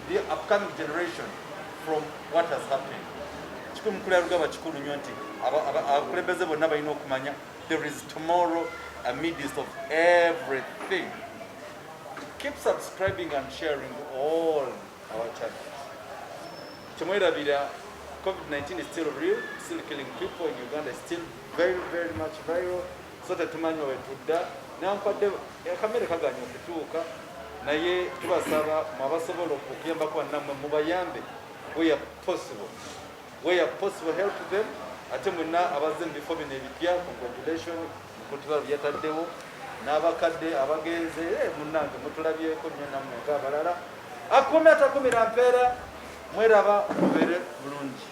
the upcoming generation from what has happened? There is tomorrow amidst of everything. Keep subscribing and sharing all our channels. COVID-19 is still real, still killing people in Uganda, is still very, very much viral. So that tumanyo wetuda na nkwadde kamera kaganya okutuuka naye tubasaba mwabasobola okuyamba kwa namwe mubayambe where possible help them. Ate muna abaze mbifo bino ebipya congratulation mukutula byataddewo n'abakadde abagenze munange mutulabyeko nnyo namwe ng'abalala akumi atakumira mpeera mweraba mubere bulungi.